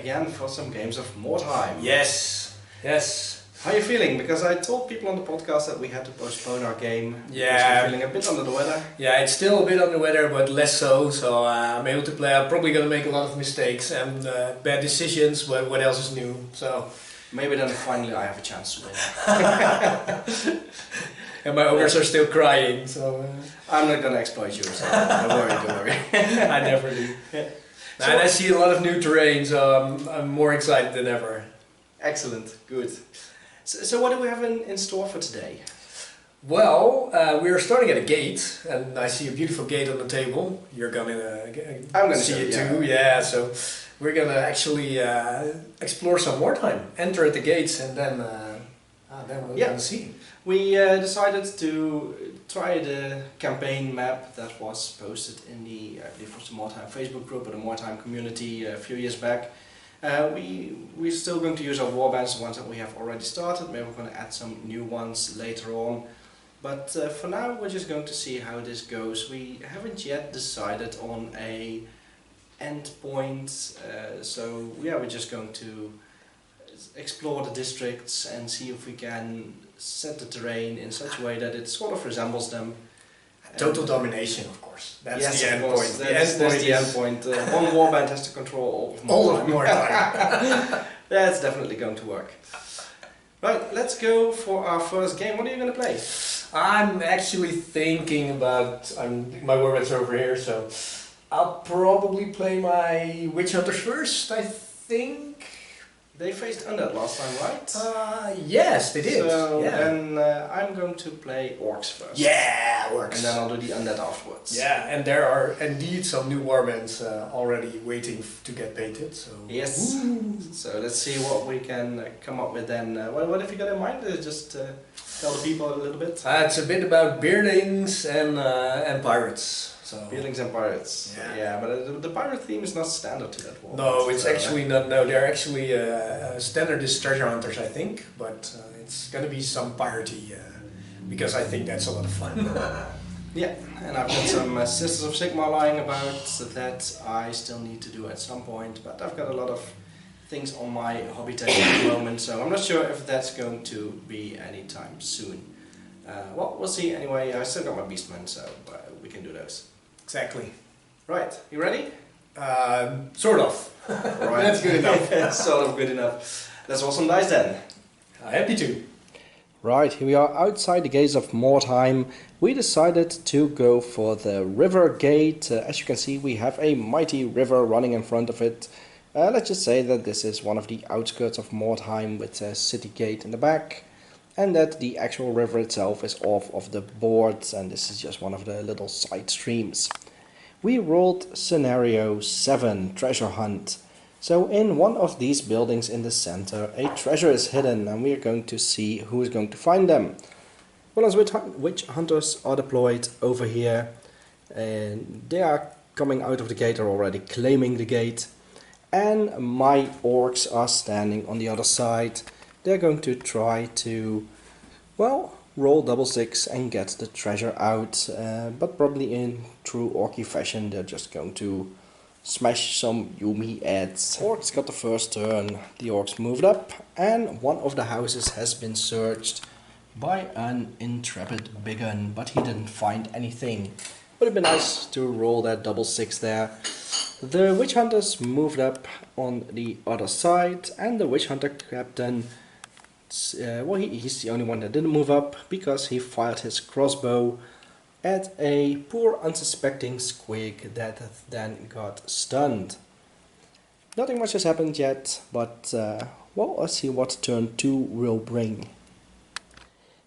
again for some games of Mordheim. Yes, yes. How are you feeling? Because I told people on the podcast that we had to postpone our game. Yeah. Because we're feeling a bit under the weather. Yeah, it's still a bit on the weather, but less so. So I'm able to play. I'm probably going to make a lot of mistakes and bad decisions, but what else is new? So maybe then finally I have a chance to win. And my ogres are still crying, so... I'm not going to exploit you, so don't worry. I never do. Yeah. And I see a lot of new terrain, so I'm more excited than ever. Excellent, good. So what do we have in store for today? Well, we're starting at a gate, and I see a beautiful gate on the table. You're going to see it too, yeah. So we're going to actually explore some more time. Enter at the gates, and then we're going to see. We decided to try the campaign map that was posted in the, I believe it was the Mordheim Facebook group or the Mordheim community a few years back. We're still going to use our warbands, the ones that we have already started. Maybe we're going to add some new ones later on. But for now we're just going to see how this goes. We haven't yet decided on a end point, so yeah, we're just going to explore the districts and see if we can set the terrain in such a way that it sort of resembles them. Total domination, of course. That's the end point. That's the end point. One warband has to control all of Mordheim. That's definitely going to work. Right, let's go for our first game. What are you going to play? I'm actually thinking about... my warband's over here, so... I'll probably play my Witch Hunters first, I think. They faced Undead last time, right? Yes, they did. So yeah. then I'm going to play Orcs first. Yeah, Orcs. And then I'll do the Undead afterwards. Yeah, and there are indeed some new warbands already waiting to get painted. So yes. Ooh. So let's see what we can come up with then. What have you got in mind? Just tell the people a little bit. It's a bit about beardlings and pirates. So. Beardlings and pirates. Yeah, but the pirate theme is not standard to that one. No, it's actually not. No, they're actually standard is treasure hunters, I think, but it's gonna be some piratey because I think that's a lot of fun. Yeah, and I've got some Sisters of Sigmar lying about that I still need to do at some point, but I've got a lot of things on my hobby table at the moment, so I'm not sure if that's going to be anytime soon. Well, we'll see. Anyway, I still got my Beastmen, so we can do those. Exactly. Right, you ready? Sort of. Right. That's good enough. Sort of good enough. Let's roll some dice then. Happy to. Right, here we are outside the gates of Mordheim. We decided to go for the river gate. As you can see, we have a mighty river running in front of it. Let's just say that this is one of the outskirts of Mordheim with a city gate in the back. And that the actual river itself is off of the board, and this is just one of the little side streams. We rolled scenario 7, treasure hunt. So in one of these buildings in the center, a treasure is hidden, and we are going to see who is going to find them. Well, as witch hunters are deployed over here, and they are coming out of the gate, or already claiming the gate, and my orcs are standing on the other side. They're going to try to, well, roll double 6 and get the treasure out, but probably in true orky fashion. They're just going to smash some Yumi ads. Orcs got the first turn. The orcs moved up, and one of the houses has been searched by an intrepid biggin, but he didn't find anything. Would have been nice to roll that double 6 there. The witch hunters moved up on the other side, and the witch hunter captain, he's the only one that didn't move up because he fired his crossbow at a poor unsuspecting squig that then got stunned. Nothing much has happened yet, but well, let's see what turn 2 will bring.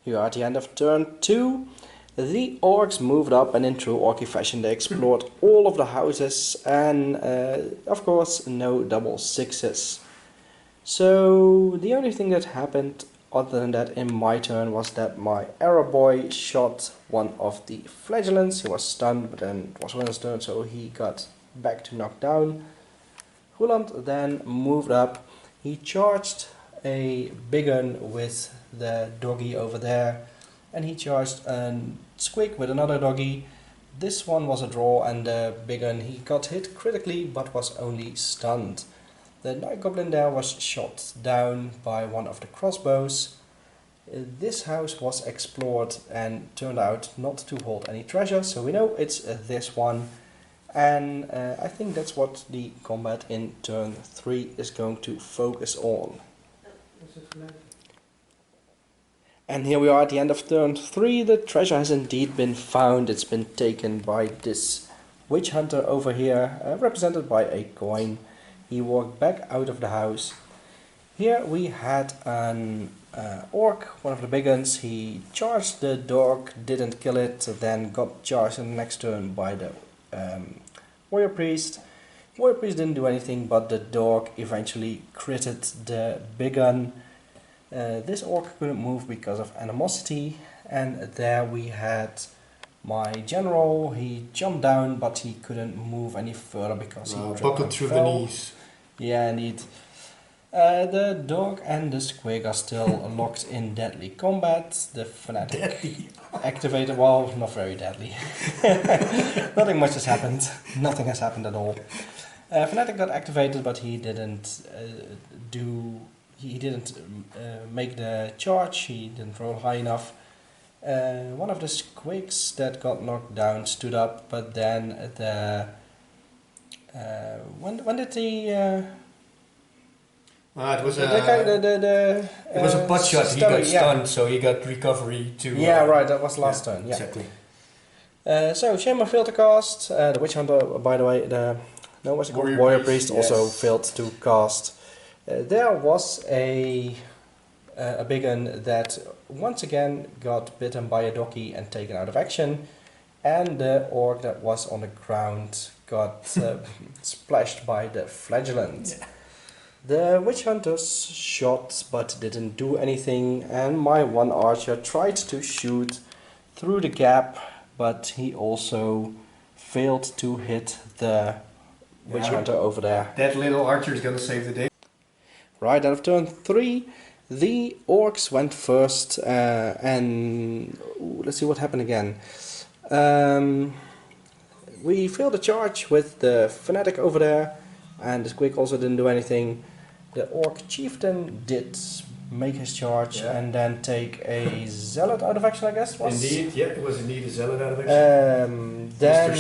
Here at the end of turn 2, the orcs moved up, and in true orky fashion they explored all of the houses, and of course no double 6s. So the only thing that happened other than that in my turn was that my arrow boy shot one of the flagellants. He was stunned, but then it was Willand's turn, so he got back to knock down. Willand then moved up. He charged a big one with the doggy over there, and he charged a squig with another doggy. This one was a draw, and the big one, he got hit critically but was only stunned. The Night Goblin there was shot down by one of the crossbows. This house was explored and turned out not to hold any treasure, so we know it's this one. And I think that's what the combat in turn 3 is going to focus on. And here we are at the end of turn 3. The treasure has indeed been found. It's been taken by this witch hunter over here, represented by a coin. He walked back out of the house. Here we had an orc, one of the big ones. He charged the dog, didn't kill it, then got charged in the next turn by the warrior priest. Warrior priest didn't do anything, but the dog eventually critted the big gun. This orc couldn't move because of animosity, and there we had my general. He jumped down, but he couldn't move any further because he buckled through the knees. Yeah, indeed. The dog and the squig are still locked in deadly combat. The fanatic activated, well, not very deadly. Nothing much has happened. Nothing has happened at all. Fanatic got activated, but he didn't make the charge. He didn't roll high enough. One of the squigs that got knocked down stood up, but then the when did the it was a butt shot. He got stunned, so he got recovery too. Yeah, right. That was last turn. Yeah, exactly. So Shaman failed to cast. The witch hunter, by the way, warrior priest also failed to cast. There was a big one that once again got bitten by a doggy and taken out of action, and the orc that was on the ground got splashed by the flagellant. Yeah. The witch hunters shot but didn't do anything, and my one archer tried to shoot through the gap, but he also failed to hit the witch hunter over there. That little archer is gonna save the day. Right, out of turn 3, the orcs went first, and let's see what happened again. We failed the charge with the fanatic over there, and the squig also didn't do anything. The orc chieftain did make his charge and then take a zealot out of action, I guess. Indeed, yeah, it was indeed a zealot out of action. Then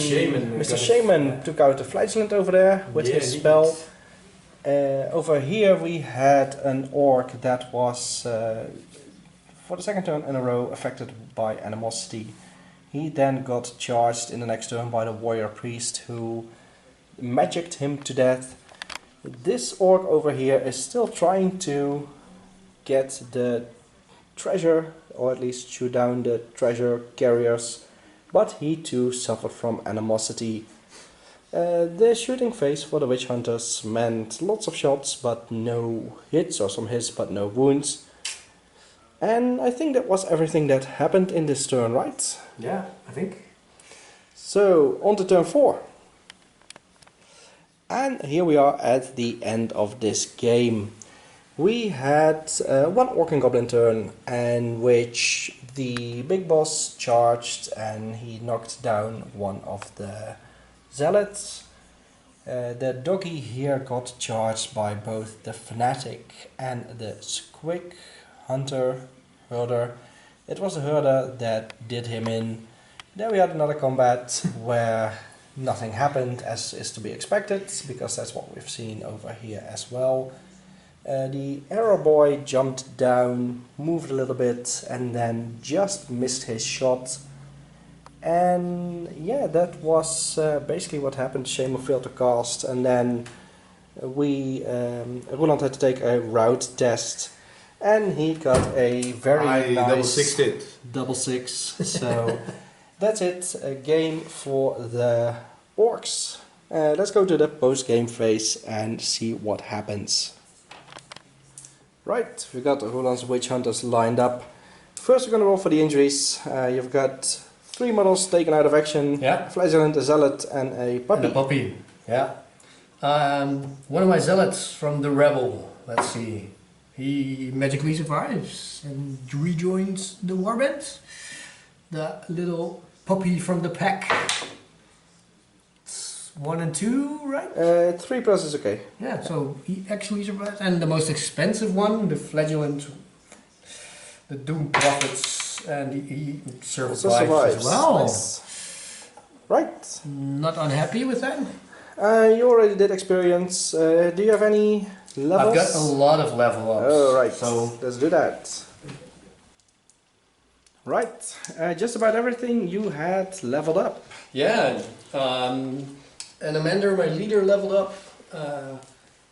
Mr. Shaman took out the flagellant over there with his spell. Over here we had an orc that was, for the second turn in a row, affected by animosity. He then got charged in the next turn by the warrior priest, who magicked him to death. This orc over here is still trying to get the treasure, or at least shoot down the treasure carriers, but he too suffered from animosity. The shooting phase for the witch hunters meant lots of shots but no hits, or some hits but no wounds. And I think that was everything that happened in this turn, right? Yeah, I think. So, on to turn 4. And here we are at the end of this game. We had one orc and goblin turn, in which the big boss charged and he knocked down one of the zealots. The doggy here got charged by both the fanatic and the squig herder. It was the herder that did him in. Then we had another combat where nothing happened, as is to be expected, because that's what we've seen over here as well. The arrow boy jumped down, moved a little bit, and then just missed his shot. And yeah, that was basically what happened. Shaman failed to cast, and then Roland had to take a route test, and he got a very nice double six. So that's it, a game for the orcs. Let's go to the post-game phase and see what happens. Right, we got Roland's witch hunters lined up. First we're going to roll for the injuries. You've got 3 models taken out of action. Yeah. Flagellant, a zealot, and a puppy. And a puppy, yeah. One of my zealots from the rebel, let's see. He magically survives and rejoins the warband. The little puppy from the pack 1 and 2, right? 3 plus is okay. Yeah, so he actually survived. And the most expensive one, the flagellant, the Doom Prophets, and he survives as well. Nice. Right. Not unhappy with that? You already did experience. Do you have any levels? I've got a lot of level ups. Oh, right. So let's do that. Right. Just about everything you had leveled up. yeah, and Amanda, my leader, leveled up.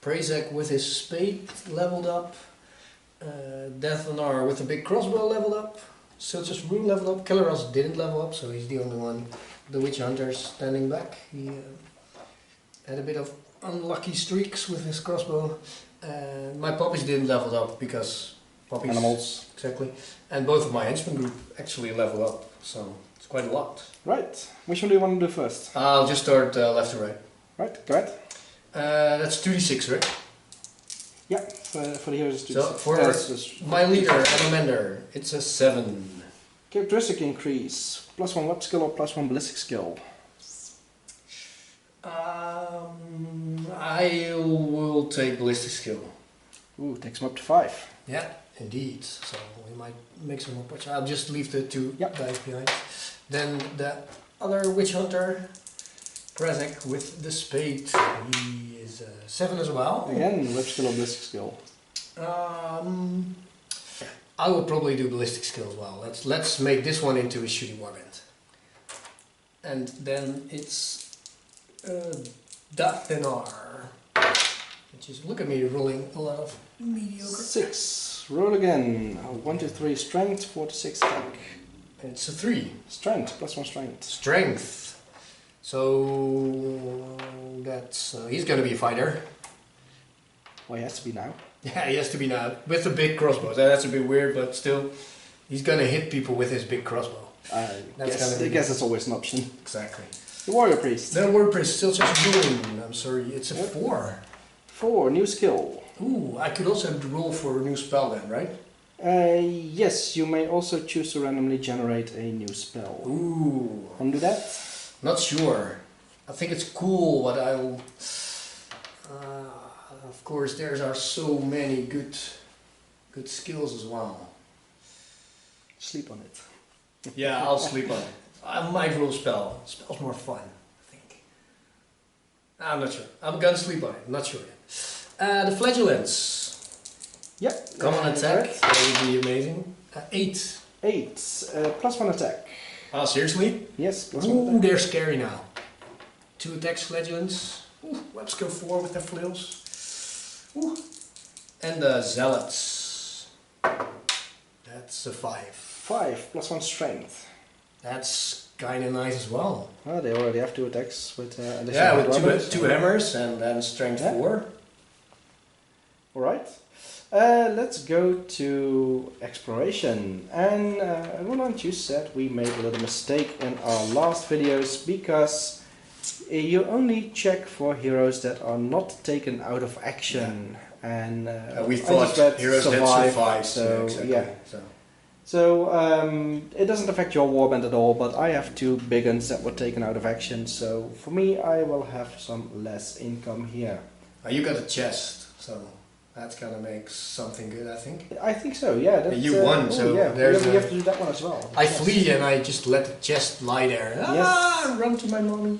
Prazek with his spade leveled up. Deathanar with the big crossbow leveled up. Silch's rune leveled up. Kelleros didn't level up, so he's the only one. The witch hunter standing back. He had a bit of unlucky streaks with his crossbow. My puppies didn't level up because puppies. Animals. Exactly. And both of my henchman group actually level up, so it's quite a lot. Right. Which one do you want to do first? I'll just start left to right. Right. Go ahead. That's 2d6, right? Yeah. For the heroes, So for my leader, Alamander, it's a 7. Characteristic increase. +1 web skill or +1 ballistic skill. I will take ballistic skill. Ooh, takes him up to 5. Yeah, indeed. So we might make some more points. I'll just leave the 2 dice behind. Then the other witch hunter, Prazek with the spade. He is 7 as well. Again, web skill or ballistic skill. I would probably do ballistic skill as well. Let's make this one into a shooting warband. And then it's Dathanar, which is, look at me rolling a lot of mediocre. 6. Roll again. 1 to 3 strength, 4 to 6 attack. It's a 3. Strength, +1 strength. Strength. So that's he's gonna be a fighter. Well, he has to be now. Yeah, he has to be now with the big crossbow. That's a bit weird, but still, he's gonna hit people with his big crossbow. I guess that's always an option. Exactly. The warrior priest. The warrior priest still just doing. I'm sorry, it's a 4. 4, new skill. Ooh, I could also roll for a new spell then, right? Yes, you may also choose to randomly generate a new spell. Ooh. Want to do that? Not sure. I think it's cool, but I'll... of course, there are so many good skills as well. Sleep on it. Yeah, I'll sleep on it. I might roll spell. Spell's more fun, I think. I'm not sure. I'm gonna sleep on it. Not sure yet. The flagellants. Yep. Common attack. That would be amazing. 8. 8. +1 attack. Oh, seriously? Yes, +1 Ooh, attack. they're scary now. 2 attacks, flagellants. Ooh, web skill 4 with their flails. Ooh. And the zealots. That's a 5. 5 +1 strength. That's kind of nice as well. Oh, they already have 2 attacks with yeah, with two hammers and then strength 4. Alright. Let's go to exploration. And Roland, you said we made a little mistake in our last videos because you only check for heroes that are not taken out of action. Yeah. And we thought heroes that survive. So, yeah, exactly. Yeah. So it doesn't affect your warband at all, but I have 2 big guns that were taken out of action, so for me I will have some less income here. You got a chest, so that's gonna make something good, I think. I think so, yeah. That, you won, so yeah, there's we have to do that one as well. I flee and I just let the chest lie there. Yes. Run to my mommy.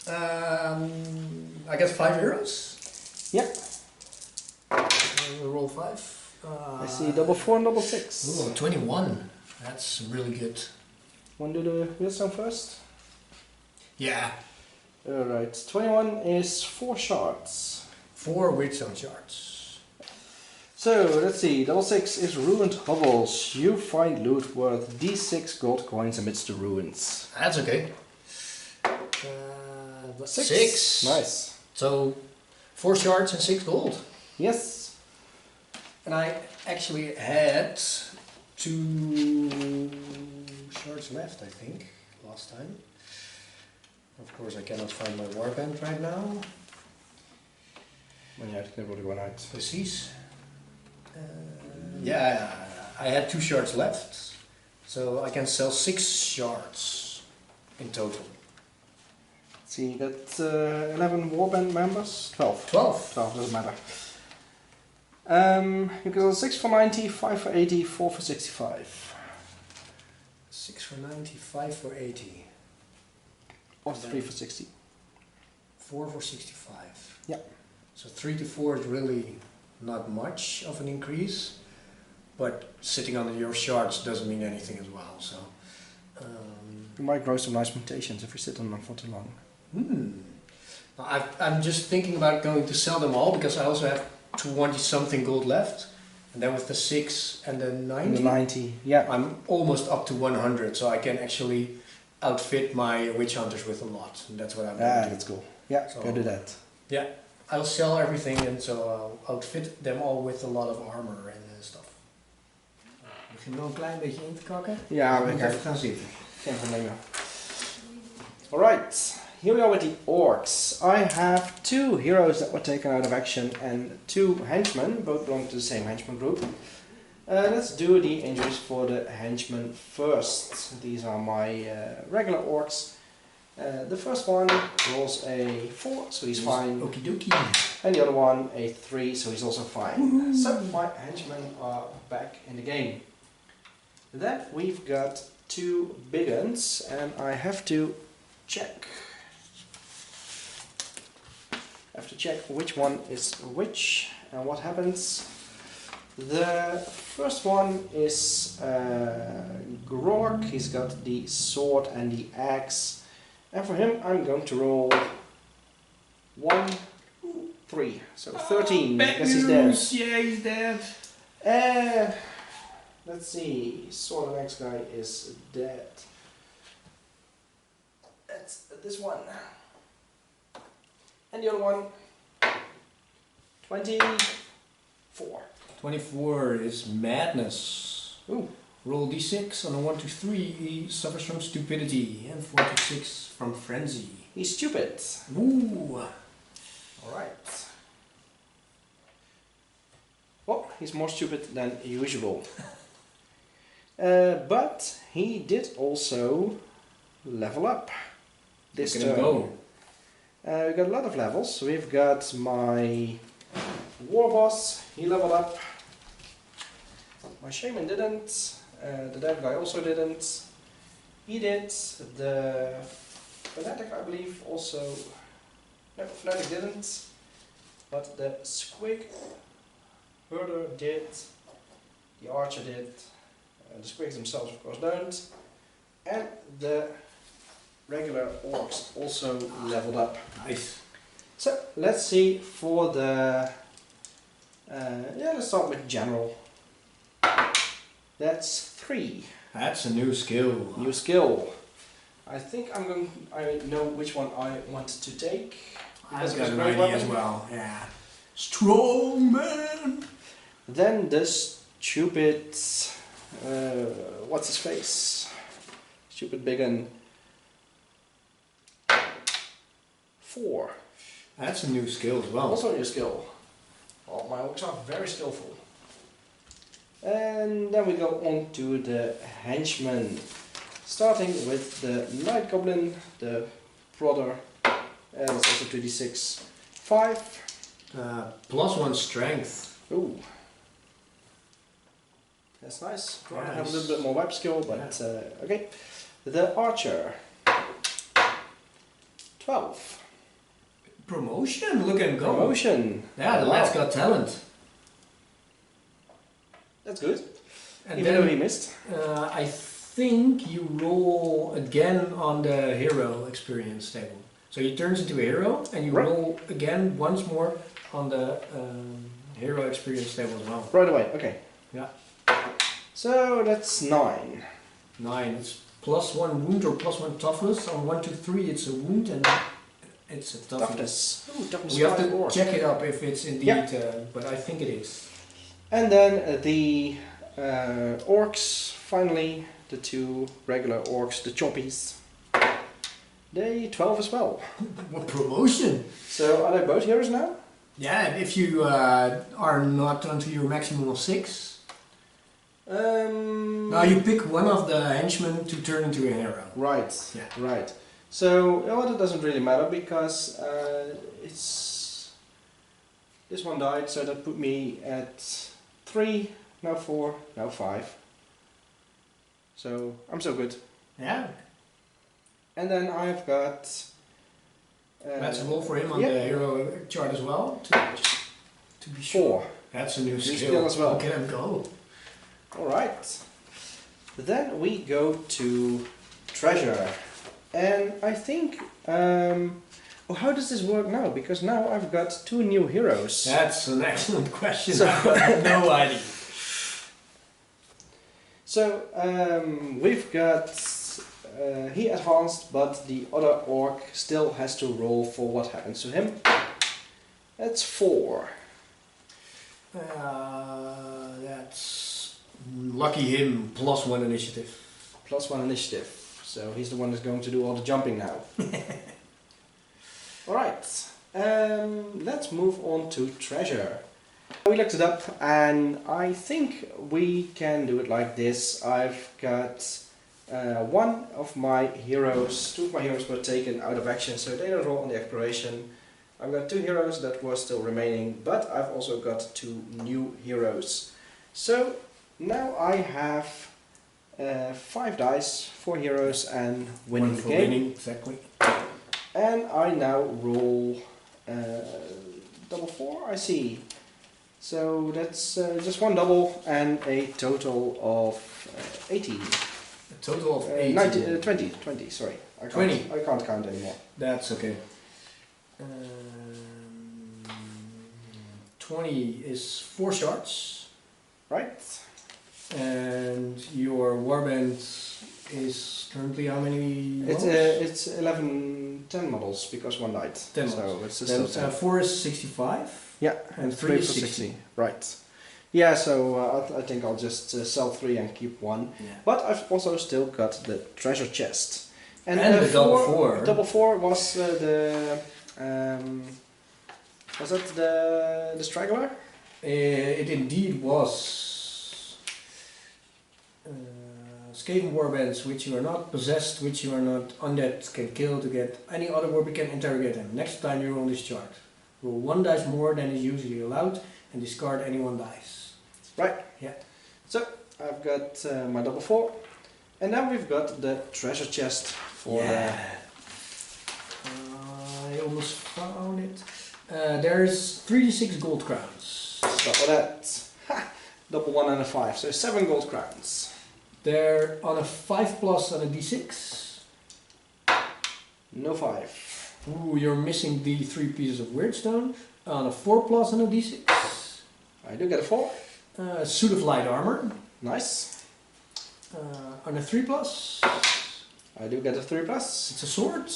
I got 5 heroes. Yeah. Roll 5. I see double 4 and double 6. Ooh, 21. That's really good. Want to do the wheelstone first? Yeah. Alright, 21 is 4 shards. 4 wheelstone shards. So, let's see, double 6 is ruined hovels. You find loot worth D6 gold coins amidst the ruins. That's okay. 6. Nice. So, 4 shards and 6 gold. Yes. And I actually had 2 shards left, I think, last time. Of course, I cannot find my warband right now. Maar ja, ik knip er gewoon uit. Precies. Yeah, I had 2 shards left. So I can sell 6 shards in total. See, you got 11 warband members? 12. 12. 12, doesn't matter. You got 6 for 90, 5 for 80, 4 for 65. 6 for 90, 5 for 80. Or 3 for 60. 4 for 65. Yeah. So 3 to 4 is really not much of an increase, but sitting on your shards doesn't mean anything as well. So you might grow some nice mutations if you sit on them for too long. I'm just thinking about going to sell them all because I also have 20 something gold left, and then with the 6 and the 90, The 90, yeah. I'm almost up to 100, so I can actually outfit my witch hunters with a lot, and that's what I'm going to do. That's cool. Yeah, So, go do that. Yeah, I'll sell everything, and so I'll outfit them all with a lot of armor and stuff. Begin wel een klein beetje in te kakken. Ja, we we gaan even gaan zitten. Geen probleem. Alright, here we are with the Orcs. I have 2 heroes that were taken out of action and 2 henchmen, both belong to the same henchman group. Let's do the injuries for the henchmen first. These are my regular Orcs. The first one rolls a 4, so he's fine. Okie dokie. And the other one a 3, so he's also fine. So my henchmen are back in the game. Then we've got 2 big uns, and I have to check. I have to check which one is which and what happens. The first one is Grog. He's got the sword and the axe, and for him I'm going to roll 1, 3, so 13. I guess he's dead. Yeah, he's dead. Let's see, sword and axe guy is dead. That's this one. And the other one, 24. 24 is madness. Ooh. Roll d6 on a 1 to 3, he suffers from stupidity, and 4 to 6 from frenzy. He's stupid. Ooh. Alright. Well, he's more stupid than usual. But he did also level up this Look at him turn. go. We've got a lot of levels. We've got my war boss, he leveled up. My shaman didn't. The dev guy also didn't. He did. The fanatic, I believe, also. No, fanatic didn't. But the squig herder did. The archer did. The squigs themselves, of course, don't. And the regular orcs also leveled up. Nice. So let's see for the. Let's start with general. That's 3. That's a new skill. New skill. I think I know which one I want to take. I've got it's an a great idea as weapon. well. Yeah. Strong man. Then the stupid. What's his face? Stupid big un. 4. That's a new skill as well. Also a new skill. Oh, my orcs are very skillful. And then we go on to the henchmen. Starting with the Night Goblin, the brother. That's also 2d6. 5. +1 strength. Ooh. That's nice. I Nice. have a little bit more web skill, but okay. The archer. 12. Promotion. Look at him go. Promotion. Yeah, the Wow. lad's got talent. That's good. And Even though he missed. I think you roll again on the hero experience table. So he turns into a hero, and you Right. roll again once more on the hero experience table as well. Right away, okay. Yeah. So that's 9. 9. It's +1 wound or +1 toughness. On 1 to 3, it's a wound, and it's a toughness. Toughness. Ooh, toughness We have 5 to orc. check it up if it's indeed, Yeah. but I think it is. And then the orcs, finally, the 2 regular orcs, the choppies. They 12 as well. What promotion! So are they both heroes now? Yeah, if you are not onto your maximum of 6. Now you pick one of the henchmen to turn into a hero. Right, Yeah. right. So well, it doesn't really matter because it's this one died, so that put me at 3, now 4, now 5. So I'm so good. Yeah. And then I've got. That's a roll for him on the hero chart as well. To be sure. 4. That's a new skill as well. Look at him go. Alright. Then we go to treasure. And I think, how does this work now? Because now I've got 2 new heroes. That's an excellent question. So, I have no idea. So we've got, he advanced, but the other orc still has to roll for what happens to him. That's 4. That's lucky him, +1 initiative. +1 initiative. So he's the one that's going to do all the jumping now. Alright, let's move on to treasure. We looked it up and I think we can do it like this. I've got 1 of my heroes, 2 of my heroes were taken out of action, so they don't roll on the exploration. I've got 2 heroes that were still remaining, but I've also got 2 new heroes. So now I have 5 dice, 4 heroes and winning the game. Winning, exactly. And I now roll double 4, I see. So that's just 1 double and a total of 18. A total of 18? 20, sorry. I 20? I can't count anymore. That's okay. 20 is 4 shards. Right. And your warband is currently how many models? It's 10 models because 1 died. 10 so models. It's Then still 4 is 65. Yeah, and 3 is 60. Right. Yeah, so I think I'll just sell 3 and keep 1. Yeah. But I've also still got the treasure chest. And the double 4. Double 4 was the... was that the straggler? It indeed was. Skaven warbands which you are not possessed, which you are not undead, can kill to get any other warband can interrogate them. Next time you roll this chart, roll 1 dice more than is usually allowed and discard any 1 dice. Right. Yeah. So I've got my double 4, and then we've got the treasure chest for. I almost found it. There's 3d6 gold crowns. So that double 1 and a 5, so 7 gold crowns. They're on a 5+ on a d6. No 5. Ooh, you're missing the 3 pieces of weirdstone. On a 4+ on a d6. I do get a 4. Suit of light armor. Nice. On a 3+. I do get a 3+. It's a sword.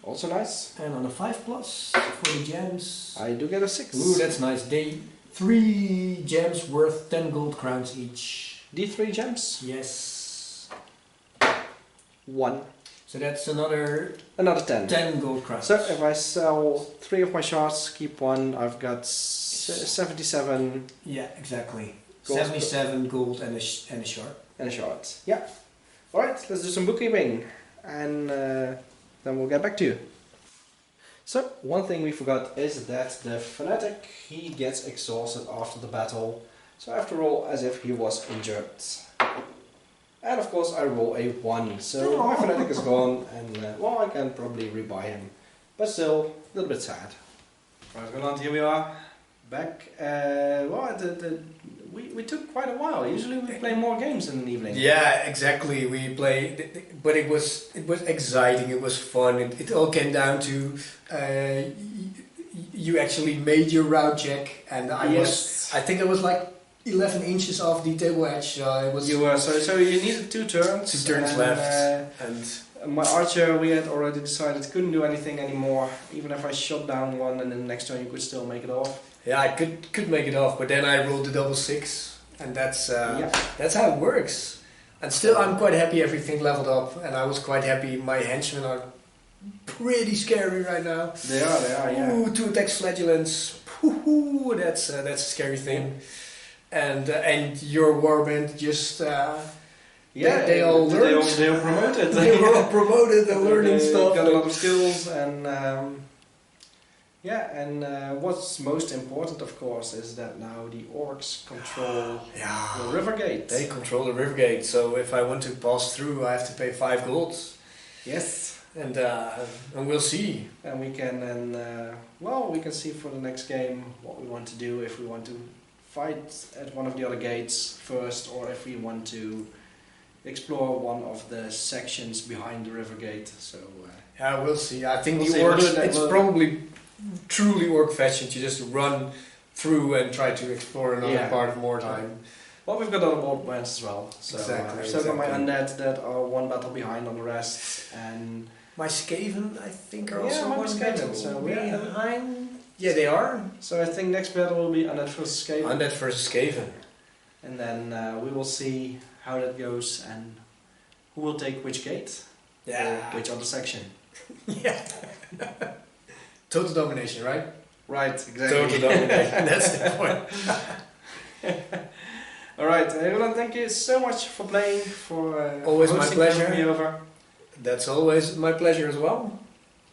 Also nice. And on a 5+ for the gems. I do get a 6. Ooh, that's nice. 3 gems worth 10 gold crowns each. D3 gems? Yes. 1. So that's another 10. 10 gold crowns. So if I sell 3 of my shards, keep 1, I've got 77. Yeah, exactly. Gold. 77 gold and a shard. And a shard. Yeah. Alright, let's do some bookkeeping. And then we'll get back to you. So, one thing we forgot is that the fanatic, he gets exhausted after the battle. So I have to roll as if he was injured. And of course I roll a 1. So my fanatic is gone and well, I can probably rebuy him. But still, a little bit sad. What's going on? Here we are. Back. Well, we took quite a while. Usually we play more games in an evening. Yeah, exactly. We play, but it was exciting. It was fun. It all came down to you actually made your route check, and I think I was like 11 inches off the table edge. It was. You were so you needed 2 turns. 2 turns left, and my archer, we had already decided couldn't do anything anymore. Even if I shot down 1, and then the next turn you could still make it off. Yeah, I could make it off, but then I rolled the double 6, and that's how it works. And still, I'm quite happy everything leveled up, and I was quite happy. My henchmen are pretty scary right now. They are, yeah. Ooh, 2 attacks flagellants. Ooh, that's a scary thing. And your warband just Yeah, they all learned. They were promoted. They were all promoted and learning stuff. Got a lot of skills and yeah, and what's most important, of course, is that now the orcs control the river gate. They control the river gate, so if I want to pass through, I have to pay 5 gold. Yes. And we'll see. And we can then, well, we can see for the next game what we want to do, if we want to fight at one of the other gates first, or if we want to explore one of the sections behind the river gate. So yeah, we'll see. I think we'll the orcs, it's probably truly orc fashion to just run through and try to explore another part of Mordheim. Well, we've got other board plans as well. So exactly. I've still got my undead that are one battle behind on the rest, and my Skaven, I think, are also one Skaven. battle. So we're behind. Yeah, they are. So I think next battle will be undead versus Skaven. Undead versus Skaven. And then we will see how that goes and who will take which gate. Yeah. Which other section. Yeah. Total domination, right? Right, exactly. Total domination. That's the point. Alright, Roland, thank you so much for playing, for always my pleasure. Me over. That's always my pleasure as well.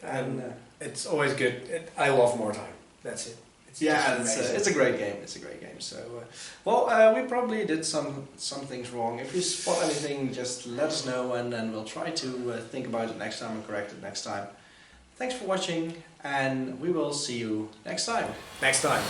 And it's always good. I love Mordheim. That's it. It's a great game. It's a great game. So, we probably did some things wrong. If you spot anything, just let us know, and then we'll try to think about it next time and correct it next time. Thanks for watching, and we will see you next time. Next time.